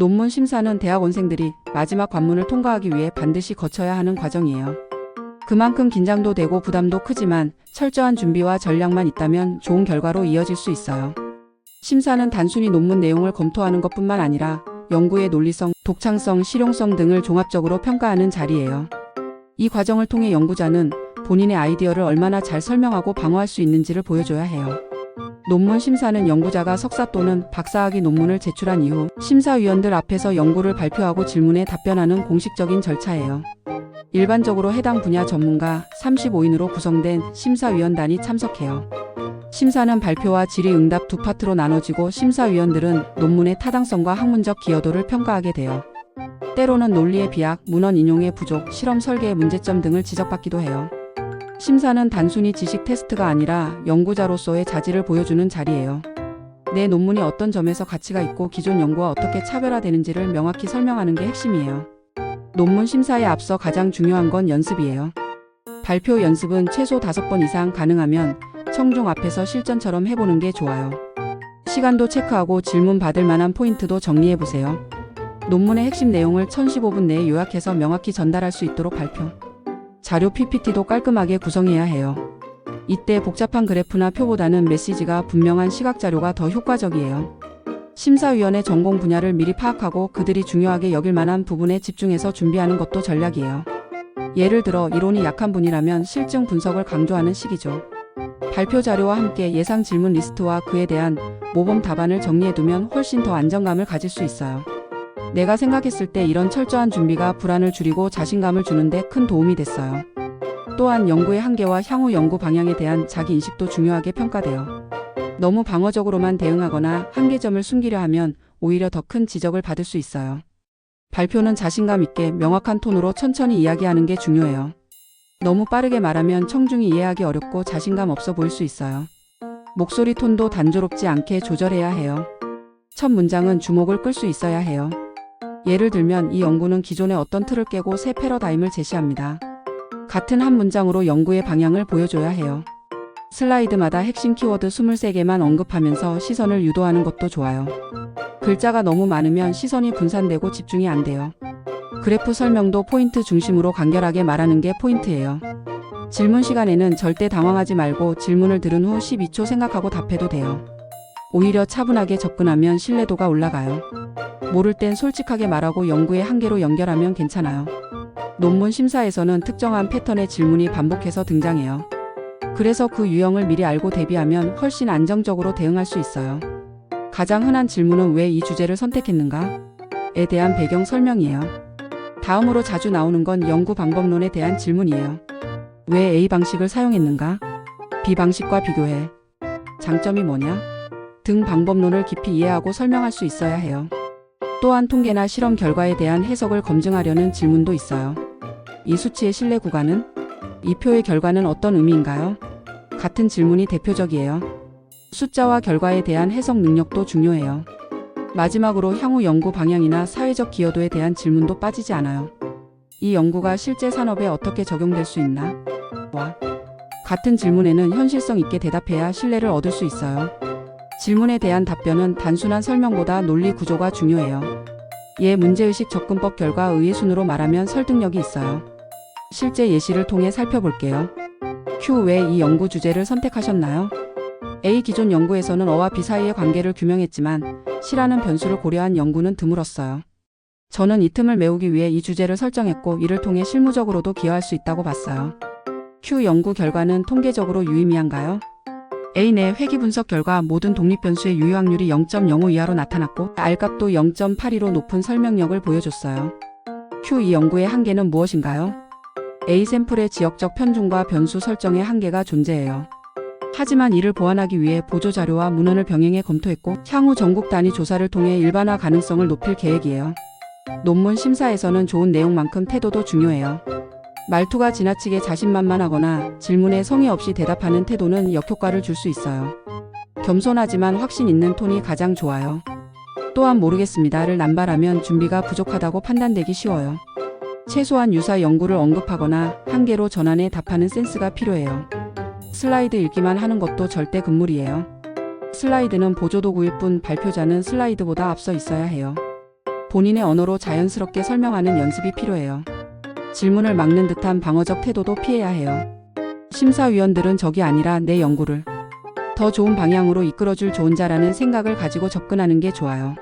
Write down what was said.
논문 심사는 대학원생들이 마지막 관문을 통과하기 위해 반드시 거쳐야 하는 과정이에요. 그만큼 긴장도 되고 부담도 크지만 철저한 준비와 전략만 있다면 좋은 결과로 이어질 수 있어요. 심사는 단순히 논문 내용을 검토하는 것뿐만 아니라 연구의 논리성, 독창성, 실용성 등을 종합적으로 평가하는 자리예요. 이 과정을 통해 연구자는 본인의 아이디어를 얼마나 잘 설명하고 방어할 수 있는지를 보여줘야 해요. 논문 심사는 연구자가 석사 또는 박사학위 논문을 제출한 이후 심사위원들 앞에서 연구를 발표하고 질문에 답변하는 공식적인 절차예요. 일반적으로 해당 분야 전문가 35인으로 구성된 심사위원단이 참석해요. 심사는 발표와 질의응답 두 파트로 나눠지고 심사위원들은 논문의 타당성과 학문적 기여도를 평가하게 돼요. 때로는 논리의 비약, 문헌 인용의 부족, 실험 설계의 문제점 등을 지적받기도 해요. 심사는 단순히 지식 테스트가 아니라 연구자로서의 자질을 보여주는 자리예요. 내 논문이 어떤 점에서 가치가 있고 기존 연구와 어떻게 차별화되는지를 명확히 설명하는 게 핵심이에요. 논문 심사에 앞서 가장 중요한 건 연습이에요. 발표 연습은 최소 5번 이상 가능하면 청중 앞에서 실전처럼 해보는 게 좋아요. 시간도 체크하고 질문 받을 만한 포인트도 정리해보세요. 논문의 핵심 내용을 1015분 내에 요약해서 명확히 전달할 수 있도록 발표. 자료 PPT도 깔끔하게 구성해야 해요. 이때 복잡한 그래프나 표보다는 메시지가 분명한 시각 자료가 더 효과적이에요. 심사위원의 전공 분야를 미리 파악하고 그들이 중요하게 여길 만한 부분에 집중해서 준비하는 것도 전략이에요. 예를 들어 이론이 약한 분이라면 실증 분석을 강조하는 식이죠. 발표 자료와 함께 예상 질문 리스트와 그에 대한 모범 답안을 정리해두면 훨씬 더 안정감을 가질 수 있어요. 내가 생각했을 때 이런 철저한 준비가 불안을 줄이고 자신감을 주는데 큰 도움이 됐어요. 또한 연구의 한계와 향후 연구 방향에 대한 자기인식도 중요하게 평가돼요. 너무 방어적으로만 대응하거나 한계점을 숨기려 하면 오히려 더 큰 지적을 받을 수 있어요. 발표는 자신감 있게 명확한 톤으로 천천히 이야기하는 게 중요해요. 너무 빠르게 말하면 청중이 이해하기 어렵고 자신감 없어 보일 수 있어요. 목소리 톤도 단조롭지 않게 조절해야 해요. 첫 문장은 주목을 끌 수 있어야 해요. 예를 들면 이 연구는 기존의 어떤 틀을 깨고 새 패러다임을 제시합니다. 같은 한 문장으로 연구의 방향을 보여줘야 해요. 슬라이드마다 핵심 키워드 23개만 언급하면서 시선을 유도하는 것도 좋아요. 글자가 너무 많으면 시선이 분산되고 집중이 안 돼요. 그래프 설명도 포인트 중심으로 간결하게 말하는 게 포인트예요. 질문 시간에는 절대 당황하지 말고 질문을 들은 후 12초 생각하고 답해도 돼요. 오히려 차분하게 접근하면 신뢰도가 올라가요. 모를 땐 솔직하게 말하고 연구의 한계로 연결하면 괜찮아요. 논문 심사에서는 특정한 패턴의 질문이 반복해서 등장해요. 그래서 그 유형을 미리 알고 대비하면 훨씬 안정적으로 대응할 수 있어요. 가장 흔한 질문은 왜 이 주제를 선택했는가?에 대한 배경 설명이에요. 다음으로 자주 나오는 건 연구 방법론에 대한 질문이에요. 왜 A 방식을 사용했는가? B 방식과 비교해. 장점이 뭐냐? 등 방법론을 깊이 이해하고 설명할 수 있어야 해요. 또한 통계나 실험 결과에 대한 해석을 검증하려는 질문도 있어요. 이 수치의 신뢰 구간은? 이 표의 결과는 어떤 의미인가요? 같은 질문이 대표적이에요. 숫자와 결과에 대한 해석 능력도 중요해요. 마지막으로 향후 연구 방향이나 사회적 기여도에 대한 질문도 빠지지 않아요. 이 연구가 실제 산업에 어떻게 적용될 수 있나? 와. 같은 질문에는 현실성 있게 대답해야 신뢰를 얻을 수 있어요. 질문에 대한 답변은 단순한 설명보다 논리 구조가 중요해요. 문제의식 접근법 결과 의의 순으로 말하면 설득력이 있어요. 실제 예시를 통해 살펴볼게요. Q. 왜 이 연구 주제를 선택하셨나요? A. 기존 연구에서는 어와 B 사이의 관계를 규명했지만 C라는 변수를 고려한 연구는 드물었어요. 저는 이 틈을 메우기 위해 이 주제를 설정했고 이를 통해 실무적으로도 기여할 수 있다고 봤어요. Q. 연구 결과는 통계적으로 유의미한가요? A. 내 회귀 분석 결과 모든 독립 변수의 유효 확률이 0.05 이하로 나타났고 R 값도 0.82로 높은 설명력을 보여줬어요. Q. 이 연구의 한계는 무엇인가요? A. 샘플의 지역적 편중과 변수 설정의 한계가 존재해요. 하지만 이를 보완하기 위해 보조자료와 문헌을 병행해 검토했고 향후 전국 단위 조사를 통해 일반화 가능성을 높일 계획이에요. 논문 심사에서는 좋은 내용만큼 태도도 중요해요. 말투가 지나치게 자신만만하거나 질문에 성의 없이 대답하는 태도는 역효과를 줄 수 있어요. 겸손하지만 확신 있는 톤이 가장 좋아요. 또한 모르겠습니다를 남발하면 준비가 부족하다고 판단되기 쉬워요. 최소한 유사 연구를 언급하거나 한계로 전환해 답하는 센스가 필요해요. 슬라이드 읽기만 하는 것도 절대 금물이에요. 슬라이드는 보조도구일 뿐 발표자는 슬라이드보다 앞서 있어야 해요. 본인의 언어로 자연스럽게 설명하는 연습이 필요해요. 질문을 막는 듯한 방어적 태도도 피해야 해요. 심사위원들은 적이 아니라 내 연구를 더 좋은 방향으로 이끌어줄 조언자라는 생각을 가지고 접근하는 게 좋아요.